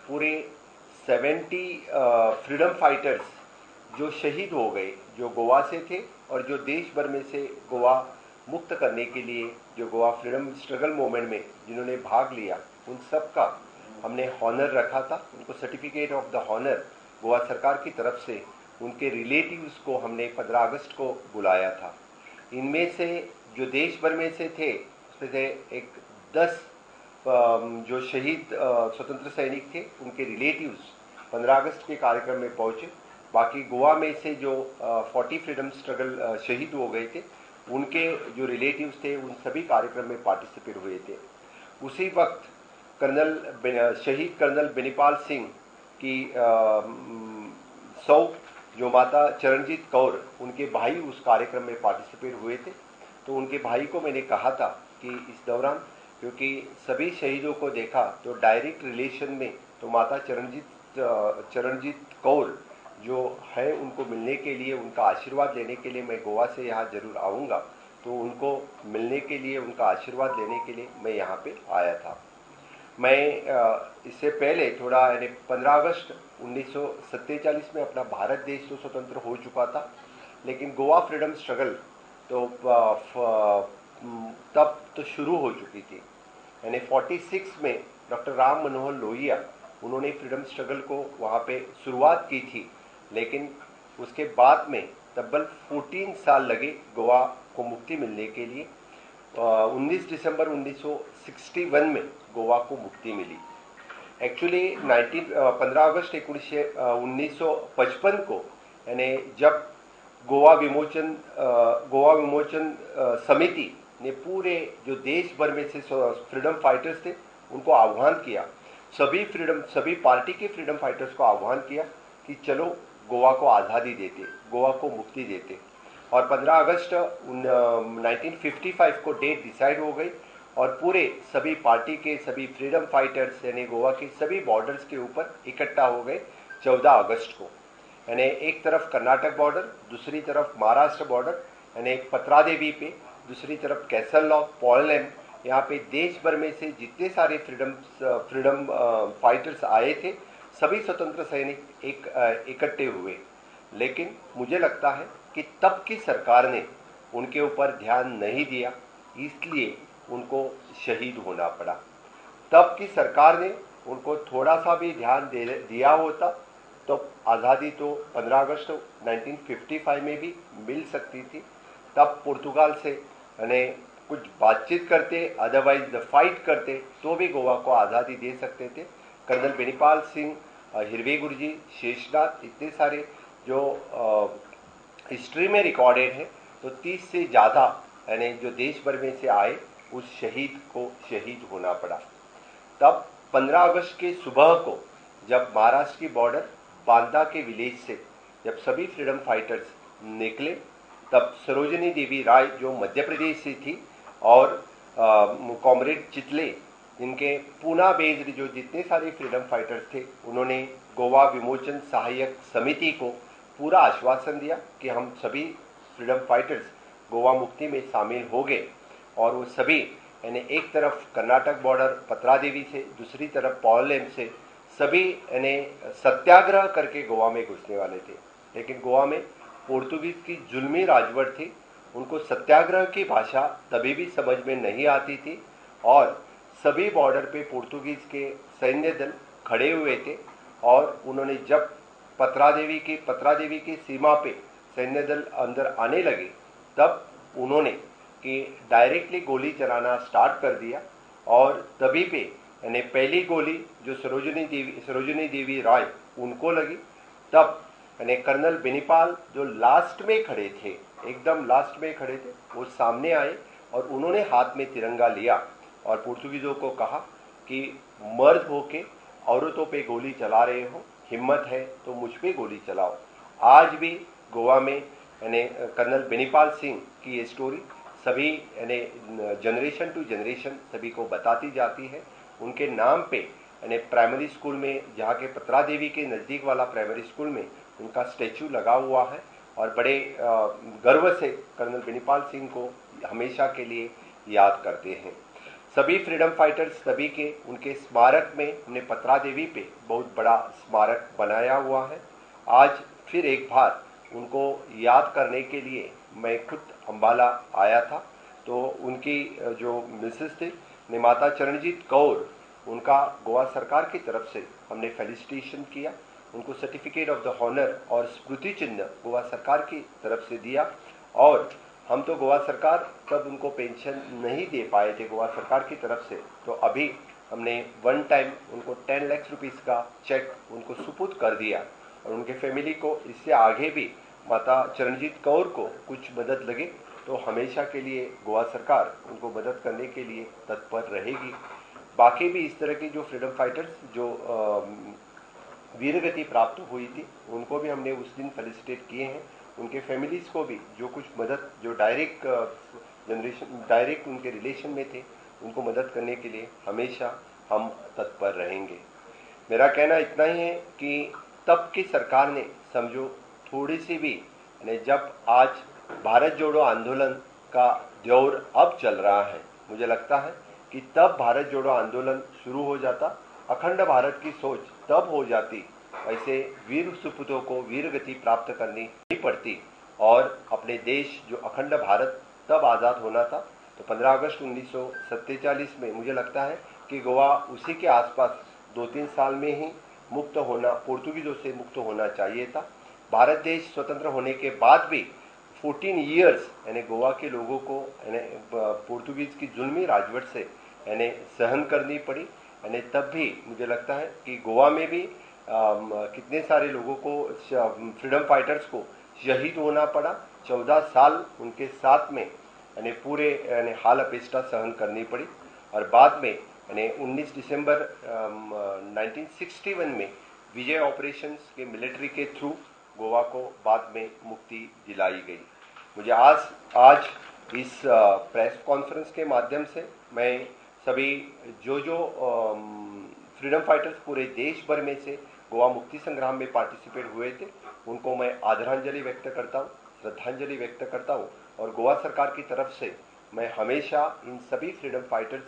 पूरे 70 freedom fighters जो शहीद हो गए, जो गोवा से थे और जो देश भर में से गोवा मुक्त करने के लिए, जो गोवा फ्रीडम स्ट्रगल मूवमेंट में जिन्होंने भाग लिया, उन सब का हमने हॉनर रखा था। उनको certificate of the honour Goa सरकार की तरफ से उनके रिलेटिव्स को हमने 15 अगस्त को बुलाया था। इनमें से जो देश भर में से थे, उसमें से एक 10 जो शहीद स्वतंत्र सैनिक थे, उनके रिलेटिव्स 15 अगस्त के कार्यक्रम में पहुंचे। बाकी गोवा में से जो 40 फ्रीडम स्ट्रगल शहीद हो गए थे, उनके जो रिलेटिव्स थे, उन सभी कार्यक्रम में पार्टिसिपेट हुए थे। उसी वक्त शहीद कर्नल बेनीपाल सिंह की सौ जो माता चरणजीत कौर, उनके भाई उस कार्यक्रम में पार्टिसिपेट हुए थे। तो उनके भाई को मैंने कहा था कि इस दौरान, क्योंकि सभी शहीदों को देखा तो डायरेक्ट रिलेशन में तो माता चरणजीत कौर जो है, उनको मिलने के लिए, उनका आशीर्वाद लेने के लिए मैं गोवा से यहाँ जरूर आऊँगा। तो उनको मिलने के लिए, उनका आशीर्वाद लेने के लिए मैं यहाँ पे आया था। मैं इससे पहले थोड़ा, यानी 15 अगस्त 1947 में अपना भारत देश तो स्वतंत्र हो चुका था, लेकिन गोवा फ्रीडम स्ट्रगल तो तब तो शुरू हो चुकी थी। यानी 46 में डॉक्टर राम मनोहर लोहिया, उन्होंने फ्रीडम स्ट्रगल को वहाँ पे शुरुआत की थी, लेकिन उसके बाद में तब्बल 14 साल लगे गोवा को मुक्ति मिलने के लिए। 19 दिसंबर 1961 में गोवा को मुक्ति मिली। एक्चुअली 15 अगस्त 1955 को, यानी जब गोवा विमोचन समिति ने पूरे जो देश भर में से फ्रीडम फाइटर्स थे, उनको आह्वान किया, सभी पार्टी के फ्रीडम फाइटर्स को आह्वान किया कि चलो गोवा को आज़ादी देते, गोवा को मुक्ति देते। और 15 अगस्त 1955 को डेट डिसाइड हो गई और पूरे सभी पार्टी के सभी फ्रीडम फाइटर्स, यानी गोवा के सभी बॉर्डर्स के ऊपर इकट्ठा हो गए 14 अगस्त को। यानी एक तरफ कर्नाटक बॉर्डर, दूसरी तरफ महाराष्ट्र बॉर्डर, यानी पत्रादेवी पे, दूसरी तरफ कैसल लॉक, पॉलम। यहाँ पे देश भर में से जितने सारे फ्रीडम फाइटर्स आए थे, सभी स्वतंत्र सैनिक इकट्ठे हुए। लेकिन मुझे लगता है कि तब की सरकार ने उनके ऊपर ध्यान नहीं दिया, इसलिए उनको शहीद होना पड़ा। तब की सरकार ने उनको थोड़ा सा भी ध्यान दिया होता तो आज़ादी तो 15 अगस्त 1955 में भी मिल सकती थी। तब पुर्तगाल से यानी कुछ बातचीत करते, अदरवाइज फाइट करते, तो भी गोवा को आज़ादी दे सकते थे। कर्नल बेनीपाल सिंह, हिरवे गुरुजी, शेषनाथ, इतने सारे जो हिस्ट्री में रिकॉर्डेड है, तो 30 से ज़्यादा यानी जो देश भर में से आए, उस शहीद को शहीद होना पड़ा। तब 15 अगस्त के सुबह को जब महाराष्ट्र की बॉर्डर बांदा के विलेज से जब सभी फ्रीडम फाइटर्स निकले, तब सरोजिनी देवी राय जो मध्य प्रदेश से थी और कॉमरेड चितले, जिनके पूना बेस्ड जो जितने सारे फ्रीडम फाइटर्स थे, उन्होंने गोवा विमोचन सहायक समिति को पूरा आश्वासन दिया कि हम सभी फ्रीडम फाइटर्स गोवा मुक्ति में शामिल हो गए। और वो सभी, यानी एक तरफ कर्नाटक बॉर्डर पत्रादेवी से, दूसरी तरफ पॉलम से, सभी यानी सत्याग्रह करके गोवा में घुसने वाले थे। लेकिन गोवा में पोर्तुगीज की जुल्मी राजवट थी, उनको सत्याग्रह की भाषा तभी भी समझ में नहीं आती थी और सभी बॉर्डर पे पोर्तुगीज के सैन्य दल खड़े हुए थे। और उन्होंने जब पत्रादेवी की सीमा पे सैन्य दल अंदर आने लगे, तब उन्होंने कि डायरेक्टली गोली चलाना स्टार्ट कर दिया। और तभी पे यानी पहली गोली जो सरोजिनी देवी राय उनको लगी। तब यानी कर्नल बेनीपाल जो लास्ट में खड़े थे, एकदम लास्ट में खड़े थे, वो सामने आए और उन्होंने हाथ में तिरंगा लिया और पुर्तगीजों को कहा कि मर्द होके औरतों पे गोली चला रहे हो, हिम्मत है तो मुझ पे गोली चलाओ। आज भी गोवा में यानी कर्नल बेनीपाल सिंह की ये स्टोरी सभी यानी जनरेशन टू जनरेशन सभी को बताती जाती है। उनके नाम पे यानी प्राइमरी स्कूल में, जहाँ के पत्रादेवी के नज़दीक वाला प्राइमरी स्कूल में उनका स्टैचू लगा हुआ है और बड़े गर्व से कर्नल बेनीपाल सिंह को हमेशा के लिए याद करते हैं। सभी फ्रीडम फाइटर्स सभी के उनके स्मारक में हमने पत्रा देवी पे बहुत बड़ा स्मारक बनाया हुआ है। आज फिर एक बार उनको याद करने के लिए मैं खुद अंबाला आया था, तो उनकी जो मिसेस थे ने माता चरणजीत कौर, उनका गोवा सरकार की तरफ से हमने फेलिसिटेशन किया, उनको सर्टिफिकेट ऑफ द ऑनर और स्मृति चिन्ह गोवा सरकार की तरफ से दिया। और हम तो गोवा सरकार तब उनको पेंशन नहीं दे पाए थे गोवा सरकार की तरफ से, तो अभी हमने वन टाइम उनको 10 लाख रुपीस का चेक उनको सुपुर्द कर दिया। और उनके फैमिली को इससे आगे भी माता चरणजीत कौर को कुछ मदद लगे तो हमेशा के लिए गोवा सरकार उनको मदद करने के लिए तत्पर रहेगी। बाकी भी इस तरह की जो फ्रीडम फाइटर्स जो वीरगति प्राप्त हुई थी उनको भी हमने उस दिन फेलिसिटेट किए हैं। उनके फैमिलीज को भी जो कुछ मदद, जो डायरेक्ट उनके रिलेशन में थे, उनको मदद करने के लिए हमेशा हम तत्पर रहेंगे। मेरा कहना इतना ही है कि तब की सरकार ने समझो थोड़ी सी भी, जब आज भारत जोड़ो आंदोलन का दौर अब चल रहा है, मुझे लगता है कि तब भारत जोड़ो आंदोलन शुरू हो जाता, अखंड भारत की सोच तब हो जाती, ऐसे वीर सुपूतों को वीर गति प्राप्त करनी ही पड़ती और अपने देश जो अखंड भारत तब आज़ाद होना था। तो 15 अगस्त 1947 में मुझे लगता है कि गोवा उसी के आसपास 2-3 साल में ही मुक्त होना, पोर्तुगीजों से मुक्त होना चाहिए था। भारत देश स्वतंत्र होने के बाद भी 14 ईयर्स यानी गोवा के लोगों को पोर्तुगीज की जुल्मी राजवट से यानी सहन करनी पड़ी। यानी तब भी मुझे लगता है कि गोवा में भी कितने सारे लोगों को, फ्रीडम फाइटर्स को शहीद होना पड़ा। 14 साल उनके साथ में यानी पूरे यानी हाल अपेष्टा सहन करनी पड़ी। और बाद में यानी 19 दिसंबर 1961 में विजय ऑपरेशंस के मिलिट्री के थ्रू गोवा को बाद में मुक्ति दिलाई गई। मुझे आज इस प्रेस कॉन्फ्रेंस के माध्यम से मैं सभी जो फ्रीडम फाइटर्स पूरे देश भर में से गोवा मुक्ति संग्राम में पार्टिसिपेट हुए थे, उनको मैं आदरांजलि व्यक्त करता हूँ, श्रद्धांजलि व्यक्त करता हूँ। और गोवा सरकार की तरफ से मैं हमेशा इन सभी फ्रीडम फाइटर्स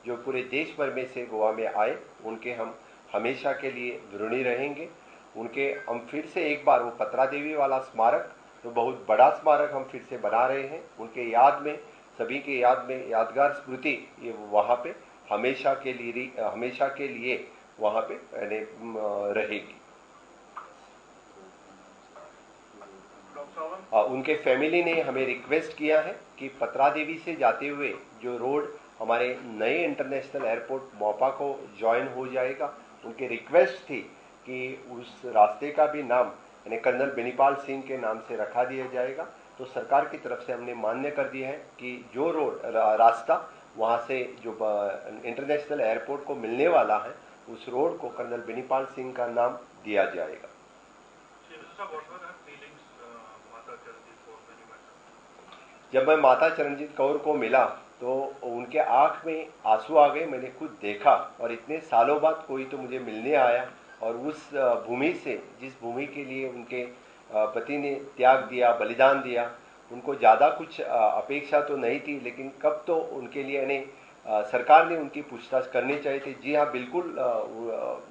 जो पूरे देश भर में से गोवा में आए, उनके हम हमेशा के लिए ऋणी रहेंगे। उनके हम फिर से एक बार वो पत्रा देवी वाला स्मारक, तो बहुत बड़ा स्मारक हम फिर से बना रहे हैं उनके याद में, सभी के याद में, यादगार स्मृति ये वहाँ पे हमेशा के लिए वहाँ पे रहेगी। उनके फैमिली ने हमें रिक्वेस्ट किया है कि पत्रा देवी से जाते हुए जो रोड हमारे नए इंटरनेशनल एयरपोर्ट मोपा को ज्वाइन हो जाएगा, उनकी रिक्वेस्ट थी कि उस रास्ते का भी नाम यानी कर्नल बेनीपाल सिंह के नाम से रखा दिया जाएगा। तो सरकार की तरफ से हमने मान्य कर दिया है कि जो रोड रास्ता वहाँ से जो इंटरनेशनल एयरपोर्ट को मिलने वाला है, उस रोड को कर्नल बेनीपाल सिंह का नाम दिया जाएगा। जब मैं माता चरणजीत कौर को मिला तो उनके आंख में आंसू आ गए, मैंने खुद देखा। और इतने सालों बाद कोई तो मुझे मिलने आया और उस भूमि से, जिस भूमि के लिए उनके पति ने त्याग दिया, बलिदान दिया, उनको ज़्यादा कुछ अपेक्षा तो नहीं थी, लेकिन कब तो उनके लिए यानी सरकार ने उनकी पूछताछ करनी चाहिए थी। जी हाँ, बिल्कुल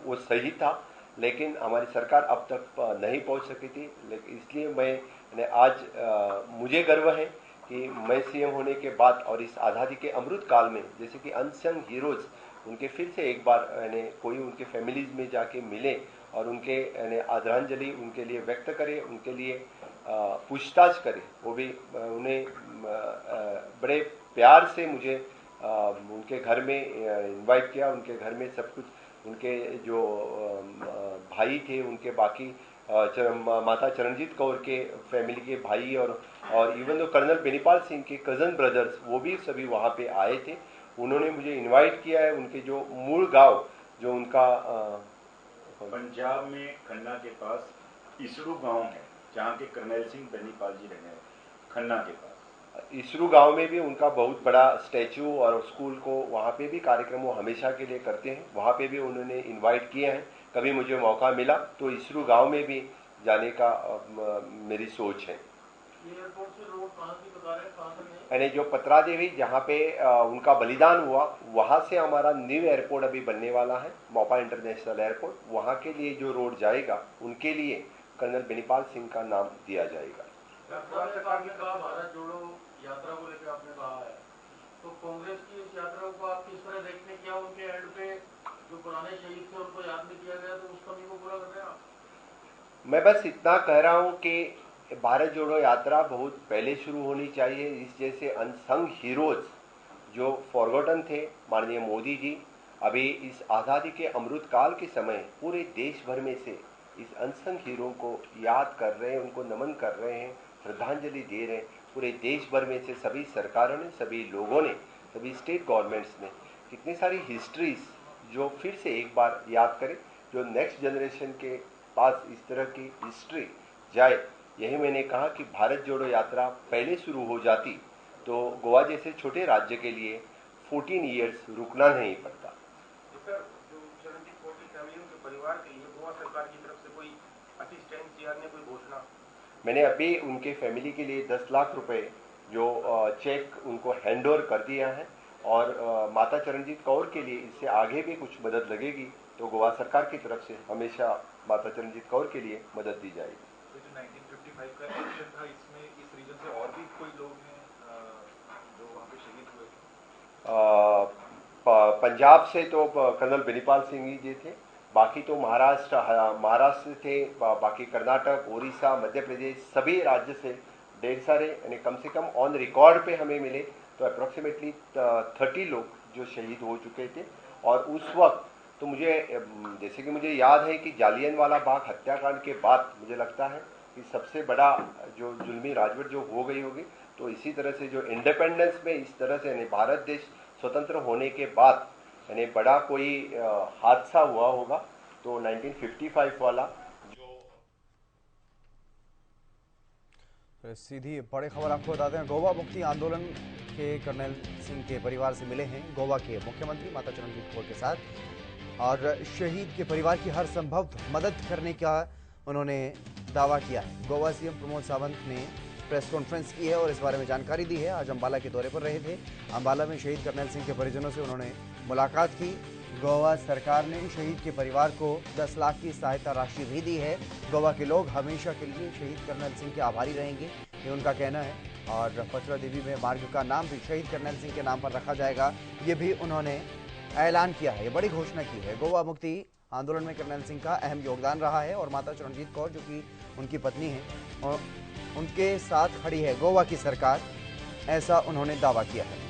वो सही था, लेकिन हमारी सरकार अब तक नहीं पहुंच सकी थी। लेकिन इसलिए मैं आज मुझे गर्व है कि मैं सीएम होने के बाद और इस आज़ादी के अमृत काल में जैसे कि अनसंग हीरोज़ उनके फिर से एक बार यानी कोई उनके फैमिलीज़ में जाके मिले और उनके यानी आदरांजलि उनके लिए व्यक्त करे, उनके लिए पूछताछ करे। वो भी उन्हें बड़े प्यार से मुझे उनके घर में इनवाइट किया। उनके घर में सब कुछ, उनके जो भाई थे, उनके बाकी माता चरणजीत कौर के फैमिली के भाई और इवन तो कर्नल बेनीपाल सिंह के कज़न ब्रदर्स, वो भी सभी वहाँ पे आए थे। उन्होंने मुझे इनवाइट किया है। उनके जो मूल गांव जो उनका पंजाब में खन्ना के पास इसरू गांव है, जहाँ के कर्नल सिंह बेनीपाल जी रहने हैं, खन्ना के पास इसरू गांव में भी उनका बहुत बड़ा स्टैचू और स्कूल को वहाँ पे भी कार्यक्रम वो हमेशा के लिए करते हैं, वहाँ पे भी उन्होंने इनवाइट किए हैं। कभी मुझे मौका मिला तो इसरू गांव में भी जाने का मेरी सोच है। एयरपोर्ट से रोड कहाँ से बता रहे हैं, कहाँ से नहीं? यानी जो पतरा देवी जहाँ पे उनका बलिदान हुआ, वहाँ से हमारा न्यू एयरपोर्ट अभी बनने वाला है, मोपा इंटरनेशनल एयरपोर्ट। वहाँ के लिए जो रोड जाएगा उनके लिए कर्नल बेनीपाल सिंह का नाम दिया जाएगा। आपने कहा भारत जोड़ो यात्रा को लेकर आपने कहा है, तो कांग्रेस की इस यात्रा को आप किस तरह देखने, क्या उनके एंड पे जो पुराने शहीद थे उनको याद नहीं किया गया, तो उस कमी को पूरा कर रहे हैं आप? मैं बस इतना कह रहा हूँ कि भारत जोड़ो यात्रा बहुत पहले शुरू होनी चाहिए। इस जैसे अनसंग हीरोज जो फॉरगॉटन थे, माननीय मोदी जी अभी इस आज़ादी के अमृत काल के समय पूरे देश भर में से इस अनसंग हीरो को याद कर रहे हैं, उनको नमन कर रहे हैं, श्रद्धांजलि दे रहे हैं। पूरे देश भर में से सभी सरकारों ने, सभी लोगों ने, सभी स्टेट गवर्नमेंट्स ने कितनी सारी हिस्ट्रीज जो फिर से एक बार याद करें, जो नेक्स्ट जनरेशन के पास इस तरह की हिस्ट्री जाए। यही मैंने कहा कि भारत जोड़ो यात्रा पहले शुरू हो जाती तो गोवा जैसे छोटे राज्य के लिए 14 ईयर्स रुकना नहीं पड़ता। सर, जो चरणजीत कौर की फैमिली, उनके परिवार के लिए गोवा सरकार की तरफ से कोई असिस्टेंस या अन्य कोई घोषणा? मैंने अभी उनके फैमिली के लिए 10 लाख रुपए जो चेक उनको हैंड ओवर कर दिया है, और माता चरणजीत कौर के लिए इससे आगे भी कुछ मदद लगेगी तो गोवा सरकार की तरफ से हमेशा माता चरणजीत कौर के लिए मदद दी जाएगी। तो जो 1955 का इलेक्शन था, इसमें इस रीजन से और भी कोई लोग हैं जो वहाँ पे शहीद हुए? पंजाब से तो कर्नल बेनीपाल सिंह जी थे, बाकी तो महाराष्ट्र थे, बाकी कर्नाटक, उड़ीसा, मध्य प्रदेश, सभी राज्य से ढेर सारे, यानी कम से कम ऑन रिकॉर्ड पे हमें मिले तो अप्रोक्सीमेटली 30 लोग जो शहीद हो चुके थे। और उस वक्त तो मुझे जैसे कि मुझे याद है कि जालियनवाला बाग हत्याकांड के बाद मुझे लगता है कि सबसे बड़ा जो जुल्मी राजवट जो हो गई होगी, तो इसी तरह से जो इंडिपेंडेंस में इस तरह से, यानी भारत देश स्वतंत्र होने के बाद यानी बड़ा कोई हादसा हुआ होगा तो 1955 वाला सीधी बड़ी खबर आपको बताते हैं। गोवा मुक्ति आंदोलन के कर्नल सिंह के परिवार से मिले हैं गोवा के मुख्यमंत्री माता चरणजीत कौर के साथ, और शहीद के परिवार की हर संभव मदद करने का उन्होंने दावा किया है। गोवा सीएम प्रमोद सावंत ने प्रेस कॉन्फ्रेंस की है और इस बारे में जानकारी दी है। आज अंबाला के दौरे पर रहे थे। अंबाला में शहीद कर्नल सिंह के परिजनों से उन्होंने मुलाकात की। गोवा सरकार ने शहीद के परिवार को 10 लाख की सहायता राशि भी दी है। गोवा के लोग हमेशा के लिए शहीद कर्नल सिंह के आभारी रहेंगे, ये उनका कहना है। और पचरा देवी में मार्ग का नाम भी शहीद कर्नल सिंह के नाम पर रखा जाएगा, ये भी उन्होंने ऐलान किया है, ये बड़ी घोषणा की है। गोवा मुक्ति आंदोलन में कर्नल सिंह का अहम योगदान रहा है और माता चरणजीत कौर जो कि उनकी पत्नी है और उनके साथ खड़ी है गोवा की सरकार, ऐसा उन्होंने दावा किया है।